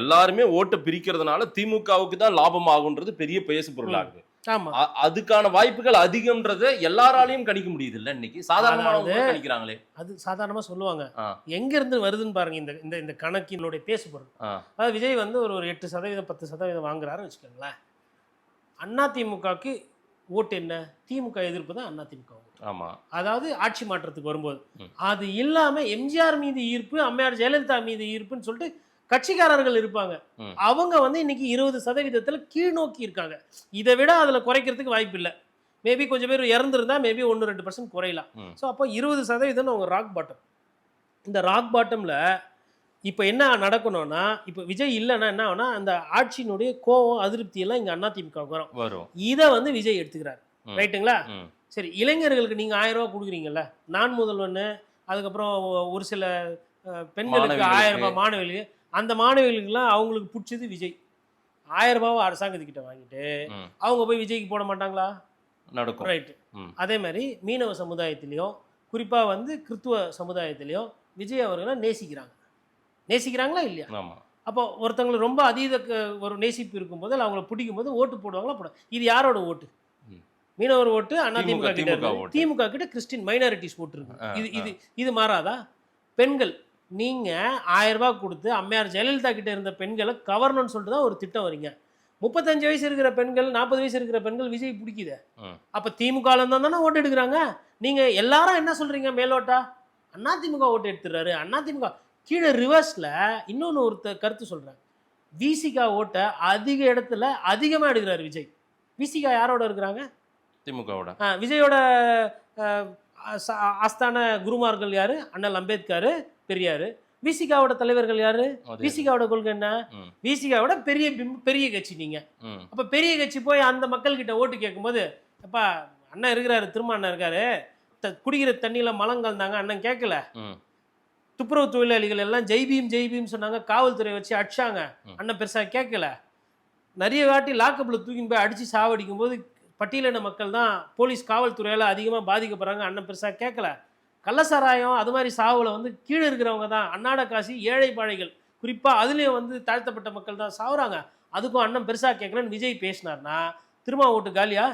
எல்லாருமே ஓட்டை பிரிக்கிறதுனால திமுகவுக்கு தான் லாபம் ஆகுன்றது பெரிய பேசு பொருளாகுது. ஆமா. அதுக்கான வாய்ப்புகள் அதிகம்ன்றத எல்லாராலையும் கணிக்க முடியுது இல்ல இன்னைக்கு. சாதாரணமானவங்க கணிக்கிறாங்களே. அது சாதாரணமா சொல்லுவாங்க. ஆ. எங்க இருந்து வருதுன்னு பாருங்க இந்த இந்த இந்த கணக்கினுடைய பேசு பொருள். அதாவது விஜய் வந்து ஒரு 8% 10% வாங்குறாருன்னு வச்சுக்கோங்களேன். அதிமுகவுக்கு ஓட்டு என்ன? திமுக எதிர்ப்பு தான் அதிமுக. ஆமா. அதாவது ஆட்சி மாற்றத்துக்கு வரும்போது அது இல்லாம எம்ஜிஆர் மீது ஈர்ப்பு, அம்மையார் ஜெயலலிதா மீது ஈர்ப்புன்னு சொல்லிட்டு கட்சிக்காரர்கள் இருப்பாங்க. அவங்க வந்து இன்னைக்கு 20% கீழ் நோக்கி இருக்காங்க. இதை விட அதுல குறைக்கிறதுக்கு வாய்ப்பு இல்லை. மேபி கொஞ்சம் பேர் இறந்துருந்தா மேபி 1-2% குறையலாம். ஸோ அப்போ 20% அவங்க ராக் பாட்டம். இந்த ராக் பாட்டம்ல இப்போ என்ன நடக்கணும்னா, இப்போ விஜய் இல்லைன்னா என்ன ஆகுனா, அந்த ஆட்சியினுடைய கோவம் அதிருப்தி எல்லாம் இங்க அதிமுக வரும். இதை வந்து விஜய் எடுத்துக்கிறார். ரைட்டுங்களா? சரி, இளைஞர்களுக்கு நீங்க 1000 ரூபாய் கொடுக்குறீங்கல்ல, நான் முதல்வன்னு, அதுக்கப்புறம் ஒரு சில பெண்களுக்கு 1000 ரூபாய் மாணவிகளுக்கு, அந்த மாணவிகளுக்குலாம் அவங்களுக்கு பிடிச்சது விஜய். 1000 ரூபாவை அரசாங்கத்துக்கிட்ட வாங்கிட்டு அவங்க போய் விஜய்க்கு போட மாட்டாங்களா? நடக்கும். ரைட்டு. அதே மாதிரி மீனவ சமுதாயத்திலையும் குறிப்பாக வந்து கிறித்துவ சமுதாயத்திலையும் விஜய் அவர்களை நேசிக்கிறாங்களா இல்லையா? அப்போ ஒருத்தவங்களுக்கு ரொம்ப அதீத ஒரு நேசிப்பு இருக்கும்போது அவங்களை பிடிக்கும் போது ஓட்டு போடுவாங்களா? இது யாரோட ஓட்டு? மீனவர் ஓட்டு அதிமுக கிட்ட இருக்கு. திமுக கிட்ட கிறிஸ்டின் மைனாரிட்டிஸ் ஓட்டு இருக்கு. இது மாறாதா? பெண்கள், நீங்க 1000 ரூபாய் கொடுத்து அம்மையார் ஜெயலலிதா கிட்ட இருந்த பெண்களை கவர்னு சொல்லிட்டு தான் ஒரு திட்டம் வரீங்க. 35 வயசு இருக்கிற பெண்கள், 40 வயசு இருக்கிற பெண்கள் விஜய் பிடிக்குது. அப்ப திமுக தானே ஓட்டு எடுக்கிறாங்க. நீங்க எல்லாரும் என்ன சொல்றீங்க? மேலோட்டா அதிமுக ஓட்டு எடுத்துறாரு. அதிமுக கீழே ரிவர்ஸ்ல இன்னொன்னு ஒரு கருத்து சொல்றேன். விசிகா ஓட்டை அதிக இடத்துல அதிகமா எடுக்கிறாரு விஜய். விசிகா யாரோட இருக்கிறாங்க? திமுகவோட. விஜயோட ஆஸ்தான குருமார்கள் யாரு? அண்ணல் அம்பேத்கர், பெரியாரு. விசிகாவோட தலைவர்கள் யாரு? விசிகாவோட கொள்கை என்ன? விசிகாவோட பெரிய கட்சி நீங்க. அப்ப பெரிய கட்சி போய் அந்த மக்கள் கிட்ட ஓட்டு கேட்கும்போது, அப்பா அண்ணன் இருக்கிறாரு, திரும்ப அண்ணன் இருக்காரு, குடிக்கிற தண்ணியில மலம் கலந்தாங்க, அண்ணன் கேட்கல. துப்புரவு தொழிலாளிகள் எல்லாம் ஜெய்பீம் சொன்னாங்க, காவல்துறை வச்சு அடிச்சாங்க, அண்ணன் பெருசா கேட்கல. நிறைய வாட்டி லாக்கப்ல தூக்கி போய் அடிச்சு சாவடிக்கும் போது பட்டியலின மக்கள் தான் போலீஸ் காவல்துறையால் அதிகமாக பாதிக்கப்படுறாங்க, அண்ணன் பெருசாக கேட்கல. கள்ளசாராயம் அது மாதிரி சாவில் வந்து கீழே இருக்கிறவங்க தான், அன்னாட காசி, ஏழை பாழைகள், குறிப்பாக அதுலேயும் வந்து தாழ்த்தப்பட்ட மக்கள் தான் சாவுறாங்க, அதுக்கும் அண்ணன் பெருசாக கேட்கலன்னு விஜய் பேசினார்னா திரும்ப ஓட்டு காலியா?